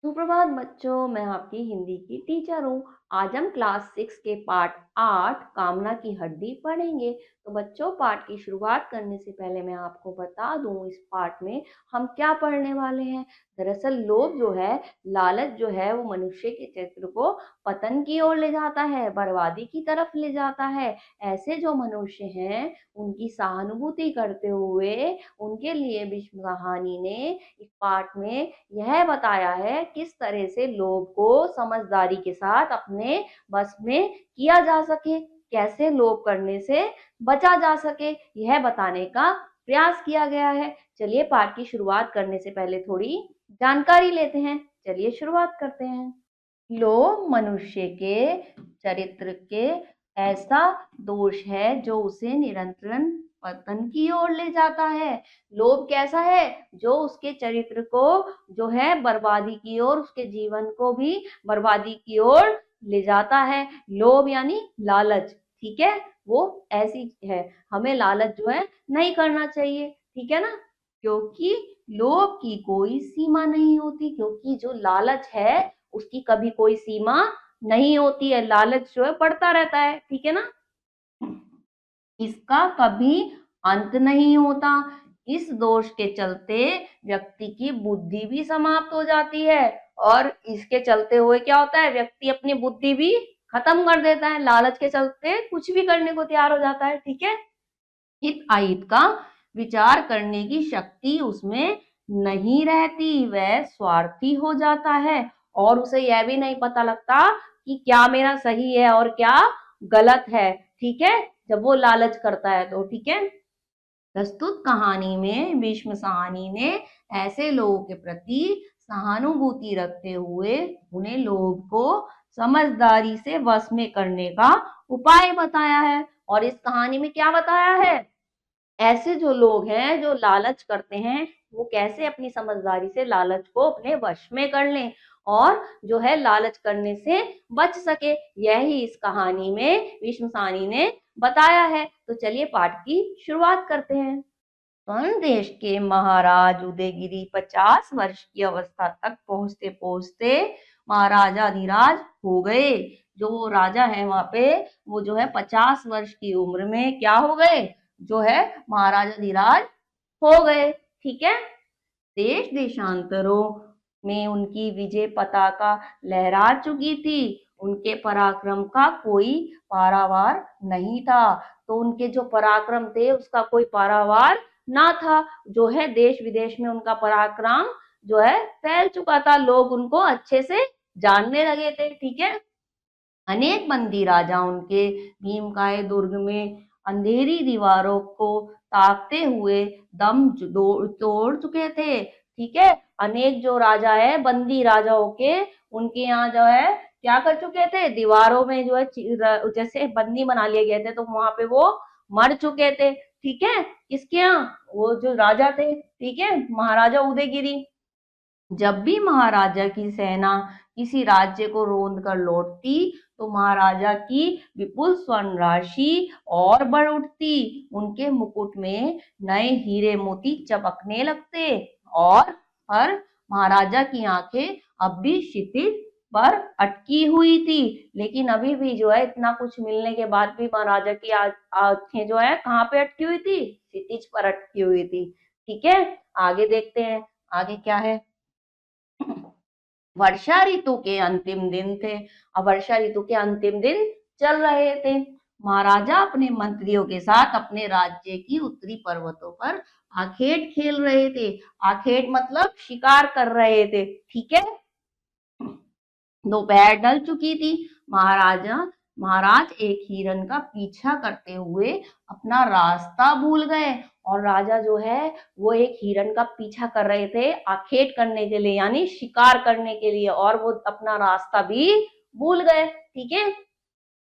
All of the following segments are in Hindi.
सुप्रभात बच्चों, मैं आपकी हिंदी की टीचर हूँ। आज हम क्लास 6 के पाठ 8 कामना की हड्डी पढ़ेंगे। तो बच्चों, पाठ की शुरुआत करने से पहले मैं आपको बता दूँ इस पाठ में हम क्या पढ़ने वाले हैं। दरअसल लोभ जो है, लालच जो है, वो मनुष्य के चरित्र को पतन की ओर ले जाता है, बर्बादी की तरफ ले जाता है। ऐसे जो मनुष्य हैं, उनकी सहानुभूति करते हुए उनके लिए भीष्म कहानी ने इस पाठ में यह बताया है किस तरह से लोभ को समझदारी के साथ अपने बस में किया जा सके, कैसे लोभ करने से बचा जा सके, यह बताने का प्रयास किया गया है। चलिए पाठ की शुरुआत करने से पहले थोड़ी जानकारी लेते हैं। चलिए शुरुआत करते हैं। लोभ मनुष्य के चरित्र के ऐसा दोष है जो उसे निरंतर पतन की ओर ले जाता है। लोभ कैसा है? जो उसके चरित्र को जो है बर्बादी की ओर, उसके जीवन को भी बर्बादी की ओर ले जाता है। लोभ यानी लालच, ठीक है, वो ऐसी है। हमें लालच जो है नहीं करना चाहिए, ठीक है ना, क्योंकि लोभ की कोई सीमा नहीं होती, क्योंकि जो लालच है उसकी कभी कोई सीमा नहीं होती है। लालच जो है बढ़ता रहता है, ठीक है ना, इसका कभी अंत नहीं होता। इस दोष के चलते व्यक्ति की बुद्धि भी समाप्त हो जाती है, और इसके चलते हुए क्या होता है, व्यक्ति अपनी बुद्धि भी खत्म कर देता है। लालच के चलते कुछ भी करने को तैयार हो जाता है, ठीक है। हित अहित का विचार करने की शक्ति उसमें नहीं रहती, वह स्वार्थी हो जाता है, और उसे यह भी नहीं पता लगता कि क्या मेरा सही है और क्या गलत है, ठीक है, जब वो लालच करता है तो, ठीक है। प्रस्तुत कहानी में भीष्म साहनी ने ऐसे लोगों के प्रति सहानुभूति रखते हुए उन्हें लोभ को समझदारी से वश में करने का उपाय बताया है। और इस कहानी में क्या बताया है, ऐसे जो लोग हैं जो लालच करते हैं, वो कैसे अपनी समझदारी से लालच को अपने वश में कर लें और जो है लालच करने से बच सके, यही इस कहानी में भीष्म साहनी ने बताया है। तो चलिए पाठ की शुरुआत करते हैं। स्वर्ण देश के महाराज उदयगिरी 50 वर्ष की अवस्था तक पहुंचते पहुंचते महाराजा धीराज हो गए। जो राजा है वहां पे, वो जो है 50 वर्ष की उम्र में क्या हो गए, जो है महाराजा धीराज हो गए, ठीक है। देश देशांतरों में उनकी विजय पताका लहरा चुकी थी। उनके पराक्रम का कोई पारावार नहीं था। तो उनके जो पराक्रम थे उसका कोई पारावार ना था। जो है देश विदेश में उनका पराक्रम जो है फैल चुका था, लोग उनको अच्छे से जानने लगे थे, ठीक है। अनेक बंदी राजा उनके भीमकाय दुर्ग में अंधेरी दीवारों को ताकते हुए दम तोड़ चुके थे, ठीक है। अनेक जो राजा है, बंदी राजाओं के, उनके यहाँ जो है क्या कर चुके थे, दीवारों में जो है जैसे बंदी बना लिए गए थे, तो वहां पे वो मर चुके थे, ठीक है। किसके यहाँ, वो जो राजा थे, ठीक है, महाराजा उदयगिरी। जब भी महाराजा की सेना किसी राज्य को रोंद कर लौटती, तो महाराजा की विपुल स्वर्ण राशि और बढ़ उठती। उनके मुकुट में नए हीरे मोती चमकने लगते, और पर महाराजा की आंखें अब भी क्षितिज पर अटकी हुई थी। लेकिन अभी भी जो है इतना कुछ मिलने के बाद भी महाराजा की आंखें जो है कहाँ पे अटकी हुई थी, क्षितिज पर अटकी हुई थी, ठीक है। आगे देखते हैं, आगे क्या है। वर्षा ऋतु के अंतिम दिन थे। अब वर्षा ऋतु के अंतिम दिन चल रहे थे। महाराजा अपने मंत्रियों के साथ अपने राज्य की उत्तरी पर्वतों पर आखेट खेल रहे थे। आखेट मतलब शिकार कर रहे थे, ठीक है। दोपहर ढल चुकी थी। महाराजा महाराज एक हिरन का पीछा करते हुए अपना रास्ता भूल गए, और राजा जो है वो एक हिरन का पीछा कर रहे थे आखेट करने के लिए, यानी शिकार करने के लिए, और वो अपना रास्ता भी भूल गए, ठीक है।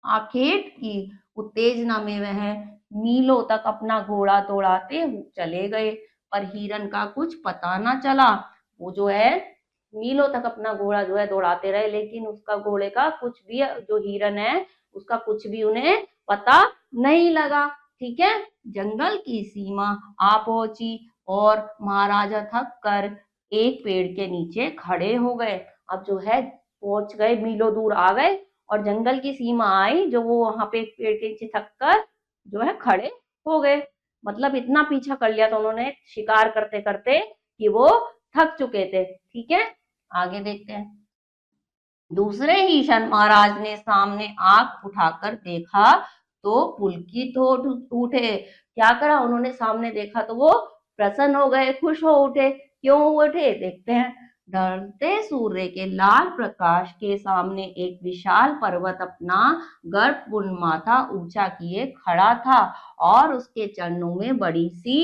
आखेट की उत्तेजना में वह मीलों तक अपना घोड़ा दौड़ाते चले गए, पर हिरन का कुछ पता ना चला। वो जो है मीलों तक अपना घोड़ा जो है दौड़ाते रहे, लेकिन उसका घोड़े का कुछ भी, जो हिरन है उसका कुछ भी उन्हें पता नहीं लगा, ठीक है। जंगल की सीमा आ पहुंची, और महाराजा थक कर एक पेड़ के नीचे खड़े हो गए। अब जो है पहुंच गए, मीलों दूर आ गए और जंगल की सीमा आई, जो वो वहां पे एक पेड़ के नीचे थक कर जो है खड़े हो गए। मतलब इतना पीछा कर लिया था उन्होंने शिकार करते करते कि वो थक चुके थे। ठीक है, आगे देखते हैं। दूसरे ही क्षण महाराज ने सामने आंख उठाकर देखा तो पुलकित हो उठे। क्या करा उन्होंने, सामने देखा तो वो प्रसन्न हो गए, खुश हो उठे। क्यों उठे, देखते हैं। ढलते सूर्य के लाल प्रकाश के सामने एक विशाल पर्वत अपना गर्वपूर्ण माथा ऊंचा किए खड़ा था और उसके चरणों में बड़ी सी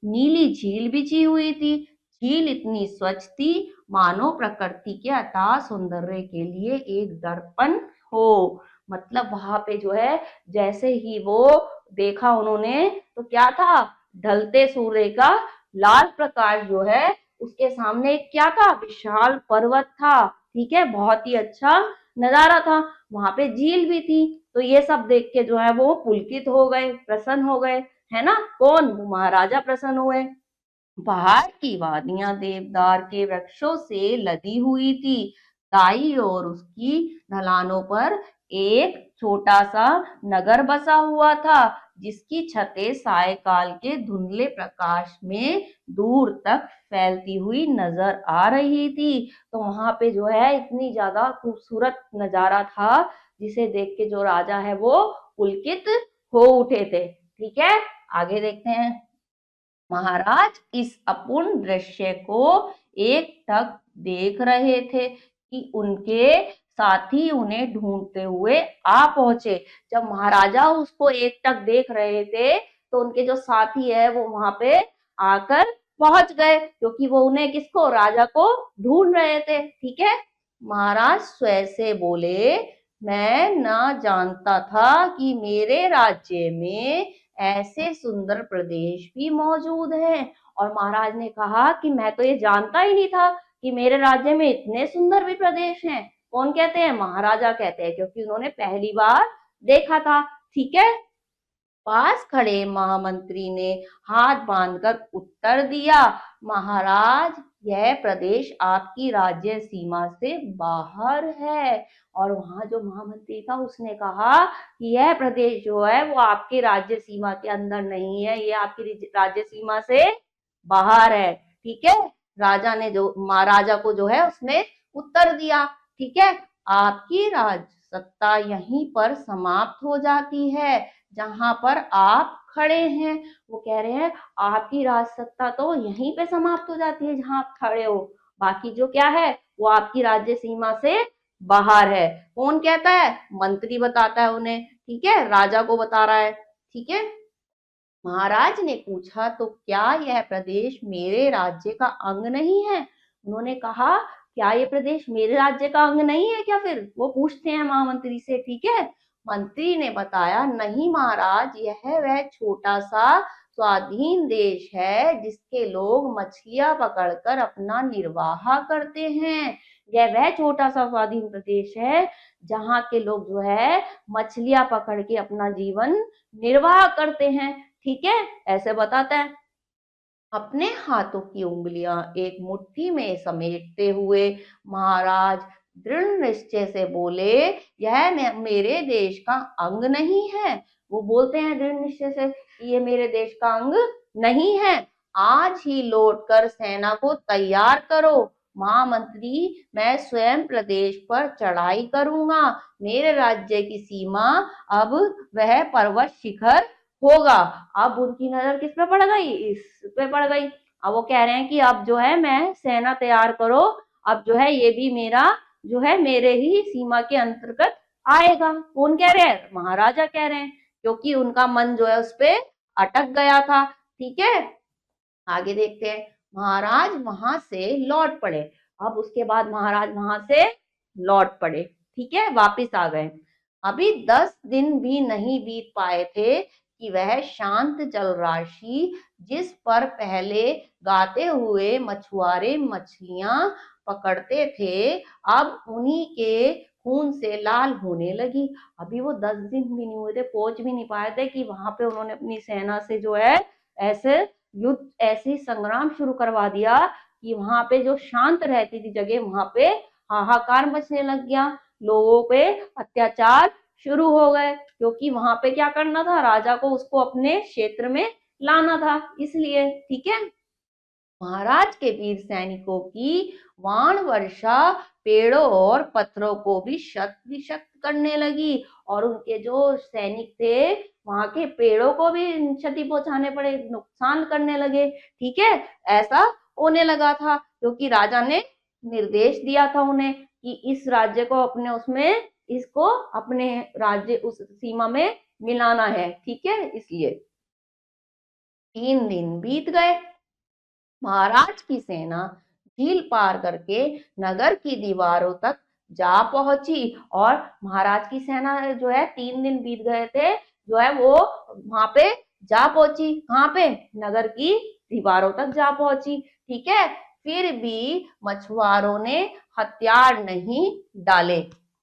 नीली झील बिछी हुई थी। झील इतनी स्वच्छ थी मानो प्रकृति के अथाह सौंदर्य के लिए एक दर्पण हो। मतलब वहां पे जो है जैसे ही वो देखा उन्होंने तो क्या था, ढलते सूर्य का लाल प्रकाश जो है उसके सामने क्या था, विशाल पर्वत था। ठीक है, बहुत ही अच्छा नजारा था। वहां पे झील भी थी। तो ये सब देख के जो है वो पुलकित हो गए, प्रसन्न हो गए, है ना। कौन, महाराजा प्रसन्न हुए। पहाड़ की वादियां देवदार के वृक्षों से लदी हुई थी। दाई और उसकी ढलानों पर एक छोटा सा नगर बसा हुआ था, जिसकी छतें सायकाल के धुंधले प्रकाश में दूर तक फैलती हुई नजर आ रही थी। तो वहां पे जो है इतनी ज्यादा खूबसूरत नजारा था, जिसे देख के जो राजा है वो पुलकित हो उठे थे। ठीक है, आगे देखते हैं। महाराज इस अपूर्ण दृश्य को एकटक देख रहे थे कि उनके साथी उन्हें ढूंढते हुए आ पहुंचे। जब महाराजा उसको एकटक देख रहे थे तो उनके जो साथी है वो वहां पे आकर पहुंच गए, क्योंकि वो उन्हें, किसको, राजा को ढूंढ रहे थे। ठीक है, महाराज स्वयं से बोले, मैं न जानता था कि मेरे राज्य में ऐसे सुंदर प्रदेश भी मौजूद हैं। और महाराज ने कहा कि मैं तो ये जानता ही नहीं था कि मेरे राज्य में इतने सुंदर भी प्रदेश हैं। कौन कहते हैं, महाराजा कहते हैं, क्योंकि उन्होंने पहली बार देखा था। ठीक है, पास खड़े महामंत्री ने हाथ बांधकर उत्तर दिया, महाराज यह प्रदेश आपकी राज्य सीमा से बाहर है। और वहां जो महामंत्री था उसने कहा कि यह प्रदेश जो है वो आपके राज्य सीमा के अंदर नहीं है, ये आपकी राज्य सीमा से बाहर है। ठीक है, राजा ने जो, महाराजा को जो है उसने उत्तर दिया। ठीक है, आपकी राज सत्ता यहीं पर समाप्त हो जाती है जहां पर आप खड़े हैं। वो कह रहे हैं आपकी राज सत्ता तो यहीं पे समाप्त हो जाती है जहां आप खड़े हो, बाकी जो क्या है वो आपकी राज्य सीमा से बाहर है। कौन कहता है, मंत्री बताता है उन्हें। ठीक है, राजा को बता रहा है। ठीक है, महाराज ने पूछा तो क्या यह प्रदेश मेरे राज्य का अंग नहीं है। उन्होंने कहा क्या ये प्रदेश मेरे राज्य का अंग नहीं है क्या, फिर वो पूछते हैं महामंत्री से। ठीक है, मंत्री ने बताया नहीं महाराज, यह वह छोटा सा स्वाधीन देश है जिसके लोग मछलियां पकड़कर अपना निर्वाह करते हैं। यह वह छोटा सा स्वाधीन प्रदेश है जहां के लोग जो है मछलियां पकड़ के अपना जीवन निर्वाह करते हैं। ठीक है, ऐसे बताता है। अपने हाथों की उंगलियां एक मुट्ठी में समेटते हुए महाराज दृढ़ निश्चय से बोले, यह मेरे देश का अंग नहीं है। वो बोलते हैं दृढ़ निश्चय से कि ये मेरे देश का अंग नहीं है। आज ही लौटकर सेना को तैयार करो महामंत्री, मैं स्वयं प्रदेश पर चढ़ाई करूंगा। मेरे राज्य की सीमा अब वह पर्वत शिखर होगा। अब उनकी नजर किस पे पड़ गई, इस पे पड़ गई। अब वो कह रहे हैं कि अब जो है मैं सेना तैयार करो, अब जो है ये भी मेरा जो है मेरे ही सीमा के अंतर्गत आएगा। कौन कह रहे हैं, महाराजा कह रहे हैं, क्योंकि उनका मन जो है उस पे अटक गया था। ठीक है, आगे देखते हैं। महाराज वहां से लौट पड़े। अब उसके बाद महाराज वहां से लौट पड़े। ठीक है, वापिस आ गए। अभी 10 दिन भी नहीं बीत पाए थे कि वह शांत जलराशि जिस पर पहले गाते हुए मछुआरे मछलियां पकड़ते थे, अब उन्हीं के खून से लाल होने लगी। अभी वो 10 दिन भी नहीं हुए थे, पहुंच भी नहीं पाए थे कि वहां पे उन्होंने अपनी सेना से जो है ऐसे युद्ध, ऐसे संग्राम शुरू करवा दिया कि वहां पे जो शांत रहती थी जगह वहां पे हाहाकार मचने लग गया, लोगों पे अत्याचार शुरू हो गए, क्योंकि वहां पे क्या करना था, राजा को उसको अपने क्षेत्र में लाना था इसलिए। ठीक है, महाराज के वीर सैनिकों की वाण वर्षा पेड़ों और पत्थरों को भी शत विशक्त करने लगी, और उनके जो सैनिक थे वहां के पेड़ों को भी क्षति पहुंचाने पड़े, नुकसान करने लगे। ठीक है, ऐसा होने लगा था क्योंकि राजा ने निर्देश दिया था उन्हें कि इस राज्य को अपने उसमें, इसको अपने राज्य उस सीमा में मिलाना है। ठीक है, इसलिए 3 दिन बीत गए। महाराज की सेना झील पार करके नगर की दीवारों तक जा पहुंची, और महाराज की सेना जो है 3 दिन बीत गए थे, जो है वो वहां पे जा पहुंची, कहाँ पे, नगर की दीवारों तक जा पहुंची। ठीक है, फिर भी मछुआरों ने हथियार नहीं डाले,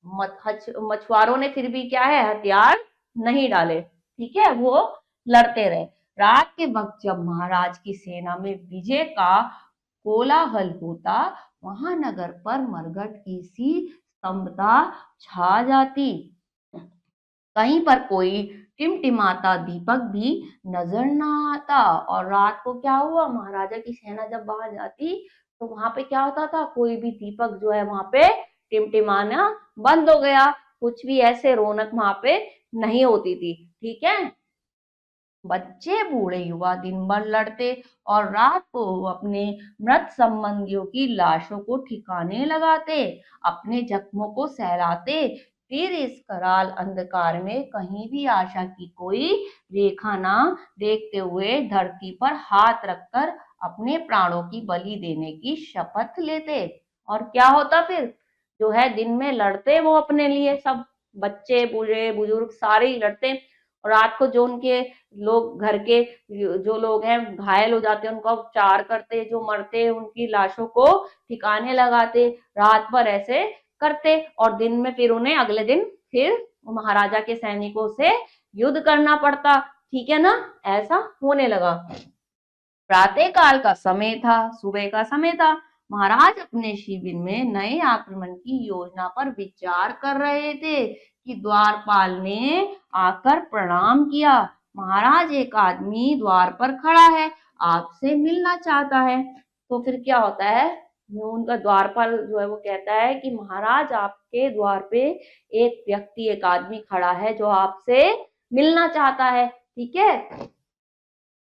मछुआरों ने फिर भी क्या है, हथियार नहीं डाले। ठीक है, वो लड़ते रहे। रात के वक्त जब महाराज की सेना में विजय का कोलाहल होता, वहां नगर पर मरघट की सी स्तब्धता छा जाती। कहीं पर कोई टिमटिमाता दीपक भी नजर ना आता। और रात को क्या हुआ, महाराजा की सेना जब बाहर जाती तो वहां पे क्या होता था, कोई भी दीपक जो है वहां पे टिमटिमाना बंद हो गया, कुछ भी ऐसे रौनक वहां पे नहीं होती थी। ठीक है, बच्चे बूढ़े युवा दिन भर लड़ते और रात को अपने मृत संबंधियों की लाशों को ठिकाने लगाते, अपने जख्मों को सहलाते। फिर इस कराल अंधकार में कहीं भी आशा की कोई रेखा ना देखते हुए धरती पर हाथ रखकर अपने प्राणों की बलि देने की शपथ लेते। और क्या होता फिर, जो है दिन में लड़ते वो अपने लिए सब, बच्चे बूढ़े बुजुर्ग सारे ही लड़ते, और रात को जो उनके लोग घर के जो लोग हैं घायल हो जाते हैं उनका उपचार करते, जो मरते उनकी लाशों को ठिकाने लगाते, रात भर ऐसे करते, और दिन में फिर उन्हें अगले दिन फिर महाराजा के सैनिकों से युद्ध करना पड़ता। ठीक है ना, ऐसा होने लगा। प्रातः काल का समय था, सुबह का समय था। महाराज अपने शिविर में नए आक्रमण की योजना पर विचार कर रहे थे कि द्वारपाल ने आकर प्रणाम किया। महाराज, एक आदमी द्वार पर खड़ा है, आपसे मिलना चाहता है। तो फिर क्या होता है, वो उनका द्वारपाल जो है वो कहता है कि महाराज, आपके द्वार पे एक व्यक्ति, एक आदमी खड़ा है जो आपसे मिलना चाहता है। ठीक है,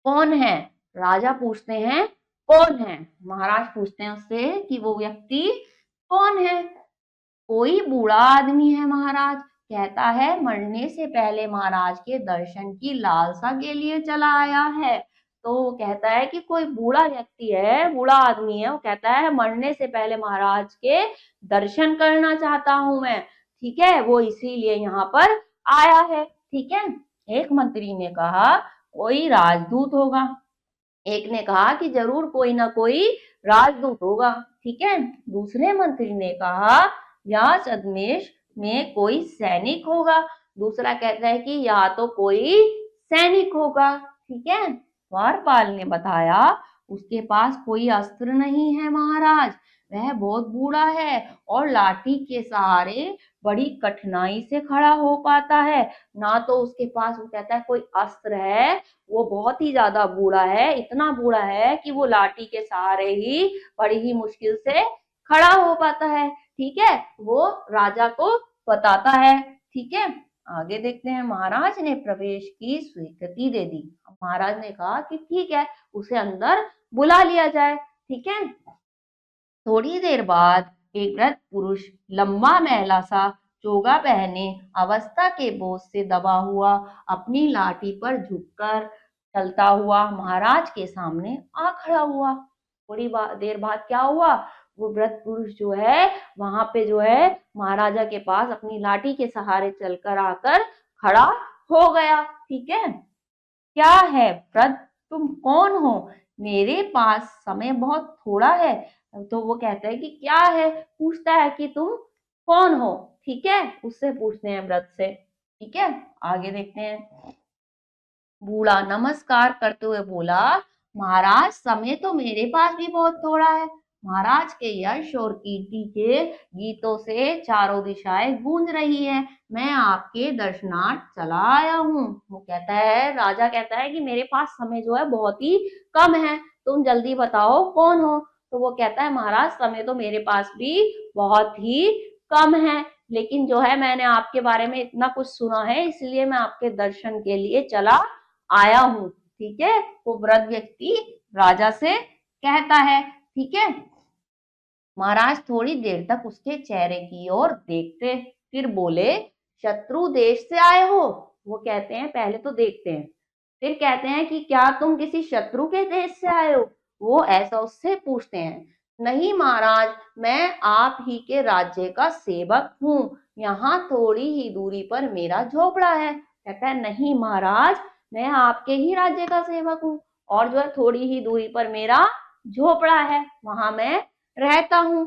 कौन है, राजा पूछते हैं कौन है, महाराज पूछते हैं उससे कि वो व्यक्ति कौन है। कोई बूढ़ा आदमी है महाराज, कहता है मरने से पहले महाराज के दर्शन की लालसा के लिए चला आया है। तो वो कहता है कि कोई बूढ़ा व्यक्ति है, बूढ़ा आदमी है, वो कहता है मरने से पहले महाराज के दर्शन करना चाहता हूं मैं। ठीक है, वो इसीलिए यहाँ पर आया है। ठीक है, एक मंत्री ने कहा कोई राजदूत होगा, एक ने कहा कि जरूर कोई ना कोई राजदूत होगा। ठीक है, दूसरे मंत्री ने कहा या छद्मवेश में कोई सैनिक होगा, दूसरा कहता है कि या तो कोई सैनिक होगा। ठीक है, द्वारपाल ने बताया उसके पास कोई अस्त्र नहीं है महाराज, वह बहुत बूढ़ा है और लाठी के सहारे बड़ी कठिनाई से खड़ा हो पाता है। ना तो उसके पास, वो कहता है, कोई अस्त्र है, वो बहुत ही ज्यादा बूढ़ा है, इतना बूढ़ा है कि वो लाठी के सहारे ही बड़ी ही मुश्किल से खड़ा हो पाता है। ठीक है, वो राजा को बताता है। ठीक है, आगे देखते हैं। महाराज ने प्रवेश की स्वीकृति दे दी। महाराज ने कहा कि ठीक है, उसे अंदर बुला लिया जाए। ठीक है, थोड़ी देर बाद एक वृद्ध पुरुष, लंबा मैला सा चोगा पहने, अवस्था के बोझ से दबा हुआ, अपनी लाठी पर झुककर चलता हुआ महाराज के सामने आ खड़ा हुआ। थोड़ी देर बाद क्या हुआ, वो वृद्ध पुरुष जो है वहां पे जो है महाराजा के पास अपनी लाठी के सहारे चलकर आकर खड़ा हो गया। ठीक है, क्या है वृद्ध, तुम कौन हो, मेरे पास समय बहुत थोड़ा है। तो वो कहता है कि क्या है, पूछता है कि तुम कौन हो। ठीक है, उससे पूछते हैं वृद्ध से। ठीक है, आगे देखते हैं। बूढ़ा नमस्कार करते हुए बोला, महाराज समय तो मेरे पास भी बहुत थोड़ा है, महाराज के यश और कीर्ति के गीतों से चारों दिशाएं गूंज रही है। मैं आपके दर्शनार्थ चला आया हूँ। वो कहता है, राजा कहता है कि मेरे पास समय जो है बहुत ही कम है, तुम जल्दी बताओ कौन हो। तो वो कहता है, महाराज समय तो मेरे पास भी बहुत ही कम है, लेकिन जो है मैंने आपके बारे में इतना कुछ सुना है, इसलिए मैं आपके दर्शन के लिए चला आया हूँ। ठीक है, वो वृद्ध व्यक्ति राजा से कहता है। ठीक है, महाराज थोड़ी देर तक उसके चेहरे की ओर देखते, फिर बोले, शत्रु देश से आए हो? वो कहते हैं, पहले तो देखते हैं, फिर कहते हैं कि क्या तुम किसी शत्रु के देश से आए हो? वो ऐसा उससे पूछते हैं। नहीं महाराज, मैं आप ही के राज्य का सेवक हूँ, यहाँ थोड़ी ही दूरी पर मेरा झोपड़ा है। कहता है, नहीं महाराज, मैं आपके ही राज्य का सेवक हूँ, और जो है थोड़ी ही दूरी पर मेरा झोपड़ा है, वहां मैं रहता हूँ।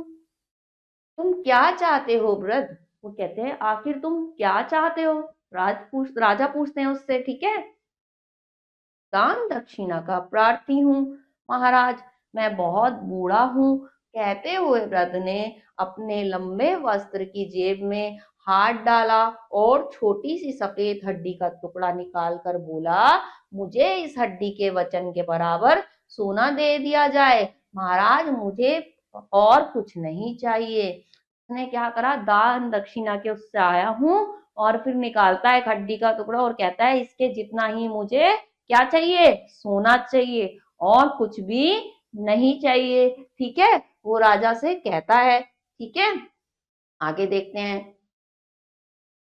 तुम क्या चाहते हो वृद्ध? वो कहते हैं, आखिर तुम क्या चाहते हो? राजा पूछते हैं उससे। ठीक है, दान दक्षिणा का प्रार्थी हूँ महाराज, मैं बहुत बूढ़ा हूँ। कहते हुए वृद्ध ने अपने लंबे वस्त्र की जेब में हाथ डाला और छोटी सी सफेद हड्डी का टुकड़ा निकाल कर बोला, मुझे इस हड्डी के वजन के बराबर सोना दे दिया जाए महाराज, मुझे और कुछ नहीं चाहिए। उसने क्या करा, दान दक्षिणा के उससे आया हूँ, और फिर निकालता है एक हड्डी का टुकड़ा और कहता है, इसके जितना ही मुझे क्या चाहिए? सोना चाहिए, और कुछ भी नहीं चाहिए। ठीक है, वो राजा से कहता है। ठीक है, आगे देखते हैं।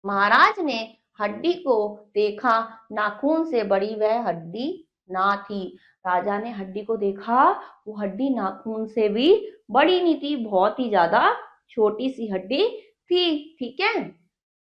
महाराज ने हड्डी को देखा, नाखून से बड़ी वह हड्डी ना थी। राजा ने हड्डी को देखा, वो हड्डी नाखून से भी बड़ी नहीं थी, बहुत ही ज्यादा छोटी सी हड्डी थी। ठीक है,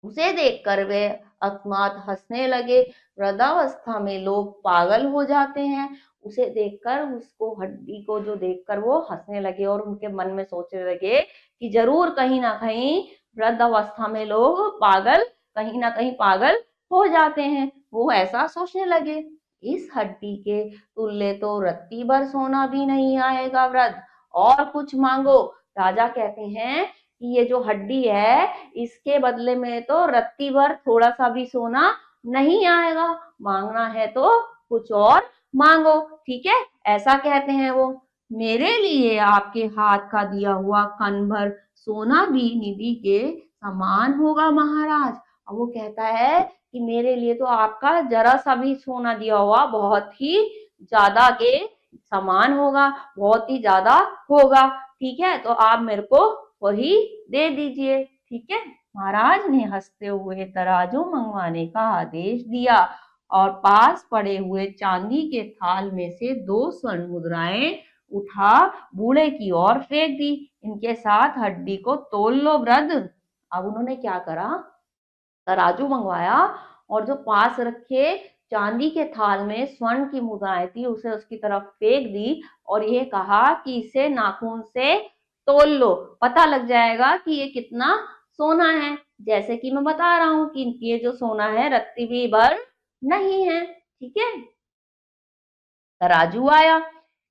उसे देखकर वे अकस्मात हंसने लगे। वृद्धावस्था में लोग पागल हो जाते हैं। उसे देखकर, उसको हड्डी को जो देखकर वो हंसने लगे, और उनके मन में सोचने लगे कि जरूर कहीं ना कहीं वृद्धावस्था में लोग पागल, कहीं ना कहीं पागल हो जाते हैं। वो ऐसा सोचने लगे, इस हड्डी के तुल्य तो रत्ती भर सोना भी नहीं आएगा वृद्ध, और कुछ मांगो। राजा कहते हैं कि ये जो हड्डी है, इसके बदले में तो रत्ती भर थोड़ा सा भी सोना नहीं आएगा, मांगना है तो कुछ और मांगो। ठीक है, ऐसा कहते हैं वो। मेरे लिए आपके हाथ का दिया हुआ कण भर सोना भी निधि के समान होगा महाराज। अब वो कहता है कि मेरे लिए तो आपका जरा सा भी सोना दिया हुआ बहुत ही ज्यादा के समान होगा, बहुत ही ज्यादा होगा। ठीक है, तो आप मेरे को वही दे दीजिए। ठीक है, महाराज ने हंसते हुए तराजू मंगवाने का आदेश दिया, और पास पड़े हुए चांदी के थाल में से 2 स्वर्ण मुद्राएं उठा बूढ़े की ओर फेंक दी। इनके साथ हड्डी को तोल लो वृद्ध। अब उन्होंने क्या करा, तराजू मंगवाया, और जो पास रखे चांदी के थाल में स्वर्ण की मुद्राएं थी, उसे उसकी तरफ फेंक दी, और ये कहा कि इसे नाखून से तोल लो, पता लग जाएगा कि ये कितना सोना है। जैसे कि मैं बता रहा हूँ कि ये जो सोना है रत्ती भी भर नहीं है। ठीक है, तराजू आया,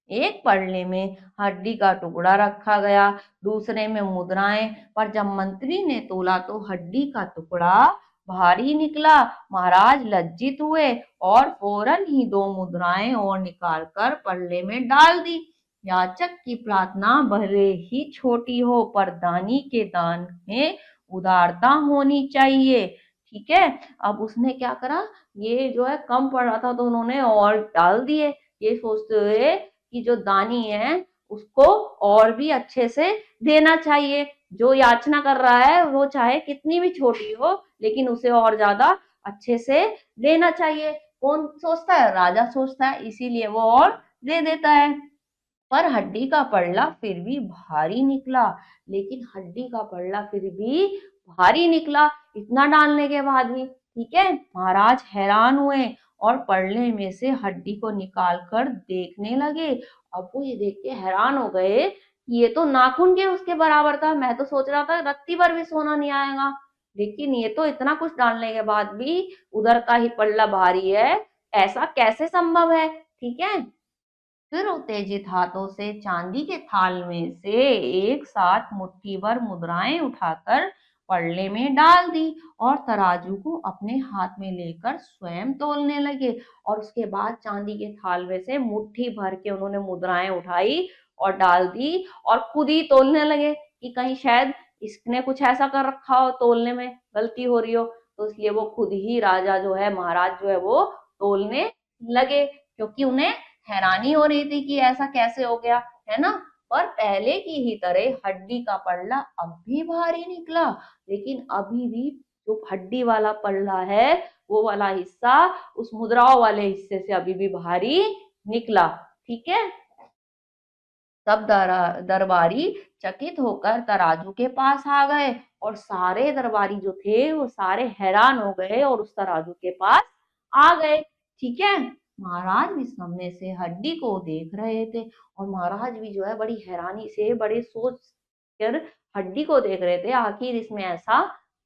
एक पड़ले में हड्डी का टुकड़ा रखा गया, दूसरे में मुद्राएं, पर जब मंत्री ने तोला तो हड्डी का टुकड़ा भारी निकला। महाराज लज्जित हुए, और फौरन ही 2 मुद्राएं और निकालकर पड़ले में डाल दी। याचक की प्रार्थना भले ही छोटी हो, पर दानी के दान में उदारता होनी चाहिए। ठीक है, अब उसने क्या करा, ये जो है कम पड़ रहा था तो उन्होंने और डाल दिए, ये सोचते हुए कि जो दानी है उसको और भी अच्छे से देना चाहिए। जो याचना कर रहा है वो चाहे कितनी भी छोटी हो, लेकिन उसे और ज्यादा अच्छे से देना चाहिए। कौन सोचता है? राजा सोचता है, इसीलिए वो और दे देता है। पर हड्डी का पल्ला फिर भी भारी निकला, लेकिन हड्डी का पल्ला फिर भी भारी निकला, इतना डालने के बाद भी। ठीक है, महाराज हैरान हुए, और पल्ले में से हड्डी को निकाल कर देखने लगे। अब वो ये देख के हैरान हो गए कि ये तो नाखून के उसके बराबर था, मैं तो सोच रहा था रत्ती भर भी सोना नहीं आएगा, लेकिन ये तो इतना कुछ डालने के बाद भी उधर का ही पल्ला भारी है, ऐसा कैसे संभव है? ठीक है, फिर उत्तेजित हाथों से चांदी के थाल में से एक साथ मुट्ठी भर मुद्राएं उठाकर पल्ले में डाल दी और तराजू को अपने हाथ में लेकर स्वयं तोलने लगे। और उसके बाद चांदी के थाल में से मुट्ठी भर के उन्होंने मुद्राएं उठाई और डाल दी और खुद ही तोलने लगे कि कहीं शायद इसने कुछ ऐसा कर रखा हो, तोलने में गलती हो रही हो। तो इसलिए वो खुद ही राजा जो है, महाराज जो है, वो तोलने लगे, क्योंकि उन्हें हैरानी हो रही थी कि ऐसा कैसे हो गया, है ना। पर पहले की ही तरह हड्डी का पल्ला अब भी भारी निकला, लेकिन अभी भी जो हड्डी वाला पल्ला है, वो वाला हिस्सा उस मुद्राओं वाले हिस्से से अभी भी भारी निकला। ठीक है। तब दरबारी चकित होकर तराजू के पास आ गए और सारे दरबारी जो थे वो सारे हैरान हो गए और उस तराजू के पास आ गए। ठीक है। महाराज भी सामने से हड्डी को देख रहे थे और महाराज भी जो है बड़ी हैरानी से, बड़े सोच कर हड्डी को देख रहे थे, आखिर इसमें ऐसा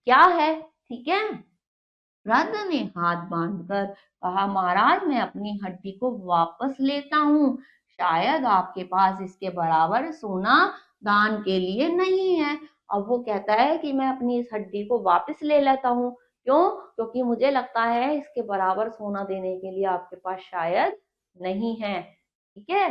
क्या है। ठीक है। वृद्ध ने हाथ बांधकर कहा, महाराज मैं अपनी हड्डी को वापस लेता हूँ, शायद आपके पास इसके बराबर सोना दान के लिए नहीं है। अब वो कहता है कि मैं अपनी इस हड्डी को वापस ले लेता हूँ। क्यों? क्योंकि मुझे लगता है इसके बराबर सोना देने के लिए आपके पास शायद नहीं है। ठीक है।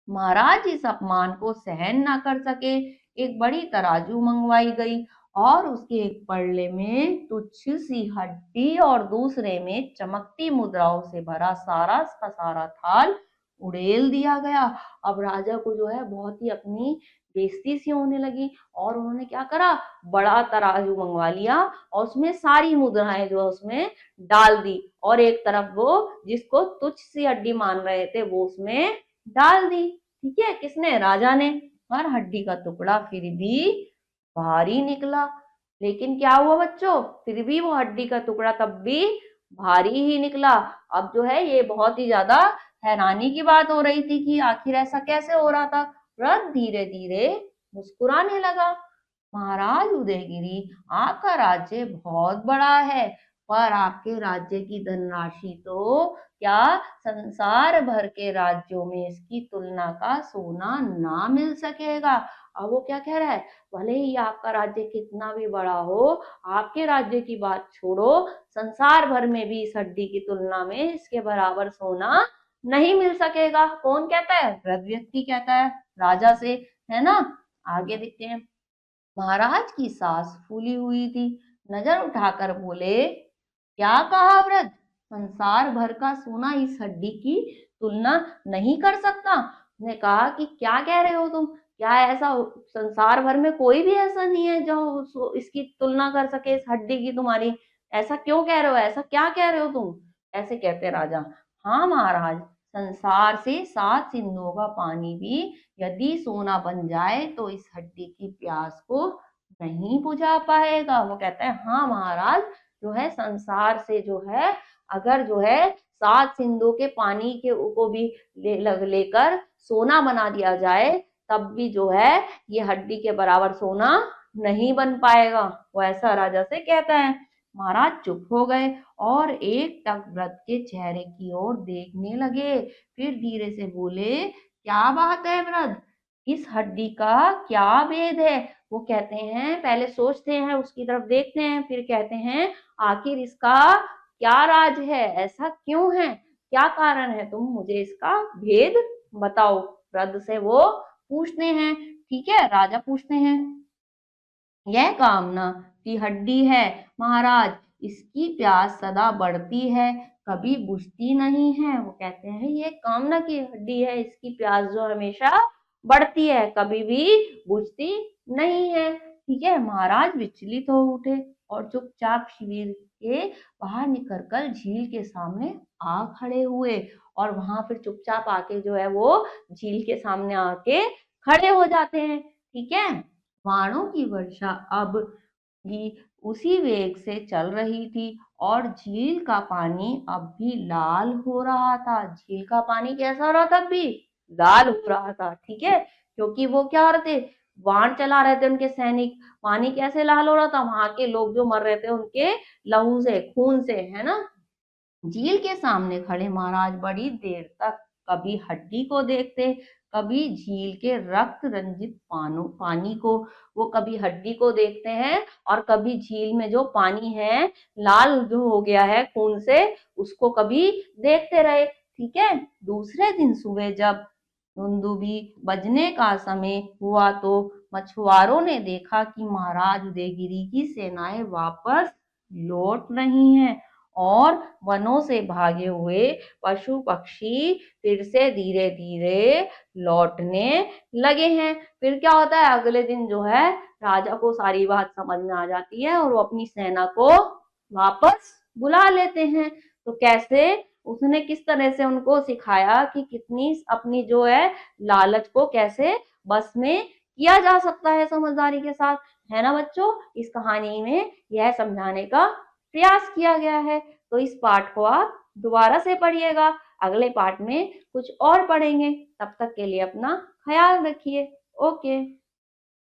महाराज इस अपमान को सहन ना कर सके, एक बड़ी तराजू मंगवाई गई और उसके एक पल्ले में तुच्छ सी हड्डी और दूसरे में चमकती मुद्राओं से भरा सारा का सारा थाल उड़ेल दिया गया। अब राजा को जो है बहुत ही अपनी बेइज्जती सी होने लगी और उन्होंने क्या करा, बड़ा तराजू मंगवा लिया और उसमें सारी मुद्राएं जो है उसमें डाल दी और एक तरफ वो जिसको तुच्छ सी हड्डी मान रहे थे वो उसमें डाल दी। ठीक है। किसने? राजा ने। और हड्डी का टुकड़ा फिर भी भारी निकला। लेकिन क्या हुआ बच्चों, फिर भी वो हड्डी का टुकड़ा तब भी भारी ही निकला। अब जो है ये बहुत ही ज्यादा हैरानी की बात हो रही थी कि आखिर ऐसा कैसे हो रहा था। वृद्ध धीरे धीरे मुस्कुराने लगा। महाराज उदयगिरी, आपका राज्य बहुत बड़ा है, पर आपके राज्य की धनराशि तो क्या संसार भर के राज्यों में इसकी तुलना का सोना ना मिल सकेगा। अब वो क्या कह रहा है, भले ही आपका राज्य कितना भी बड़ा हो, आपके राज्य की बात छोड़ो, संसार भर में भी इस हड्डी की तुलना में इसके बराबर सोना नहीं मिल सकेगा। कौन कहता है? वृद्ध व्यक्ति कहता है राजा से, है ना। आगे देखते हैं। महाराज की सांस फूली हुई थी, नजर उठाकर बोले, क्या कहा वृद्ध? संसार भर का सोना इस हड्डी की तुलना नहीं कर सकता? ने कहा कि क्या कह रहे हो तुम, क्या ऐसा संसार भर में कोई भी ऐसा नहीं है जो इसकी तुलना कर सके इस हड्डी की तुम्हारी? ऐसा क्यों कह रहे हो, ऐसा क्या कह रहे हो तुम? ऐसे कहते राजा। हाँ महाराज, संसार से 7 सिंधुओं का पानी भी यदि सोना बन जाए तो इस हड्डी की प्यास को नहीं बुझा पाएगा। वो कहता है हाँ महाराज, जो है संसार से जो है, अगर जो है 7 सिंधु के पानी के को भी लेकर सोना बना दिया जाए, तब भी जो है ये हड्डी के बराबर सोना नहीं बन पाएगा। वो ऐसा राजा से कहता है। महाराज चुप हो गए और एक टक व्रत के चेहरे की ओर देखने लगे। फिर धीरे से बोले, क्या बात है व्रत, इस हड्डी का क्या भेद है? वो कहते हैं, पहले सोचते हैं, उसकी तरफ देखते हैं, फिर कहते हैं आखिर इसका क्या राज है, ऐसा क्यों है, क्या कारण है, तुम मुझे इसका भेद बताओ। वृद्ध से वो पूछते हैं। ठीक है। राजा पूछते हैं, यह कामना की हड्डी है महाराज, इसकी प्यास सदा बढ़ती है, कभी बुझती नहीं है। वो कहते हैं ये कामना की हड्डी है, इसकी प्यास जो हमेशा बढ़ती है, कभी भी बुझती नहीं है। ठीक है। महाराज विचलित हो उठे और चुपचाप शिविर के बाहर निकलकर झील के सामने आ खड़े हुए और वहां फिर चुपचाप आके जो है वो झील के सामने आके खड़े हो जाते हैं। ठीक है। बाणों की वर्षा अब भी उसी वेग से चल रही थी और झील का पानी अब भी लाल हो रहा था। झील का पानी कैसा हो रहा था? अब भी लाल हो रहा था। ठीक है। क्योंकि वो क्या हो रहे थे, बाण चला रहे थे उनके सैनिक। पानी कैसे लाल हो रहा था? वहां के लोग जो मर रहे थे उनके लहू से, खून से, है ना। झील के सामने खड़े महाराज बड़ी देर तक कभी हड्डी को देखते, कभी झील के रक्त रंजित पानी को। वो कभी हड्डी को देखते हैं और कभी झील में जो पानी है लाल जो हो गया है खून से, उसको कभी देखते रहे। ठीक है। दूसरे दिन सुबह जब दुंदुभी बजने का समय हुआ तो मछुआरों ने देखा कि महाराज उदयगिरी की सेनाएं वापस लौट रही हैं और वनों से भागे हुए पशु पक्षी फिर से धीरे धीरे लौटने लगे हैं। फिर क्या होता है, अगले दिन जो है राजा को सारी बात समझ में आ जाती है और वो अपनी सेना को वापस बुला लेते हैं। तो कैसे उसने किस तरह से उनको सिखाया कि कितनी अपनी जो है लालच को कैसे बस में किया जा सकता है समझदारी के साथ, है ना बच्चों। इस कहानी में यह समझाने का प्रयास किया गया है। तो इस पाठ को आप दोबारा से पढ़िएगा, अगले पाठ में कुछ और पढ़ेंगे। तब तक के लिए अपना ख्याल रखिए। ओके।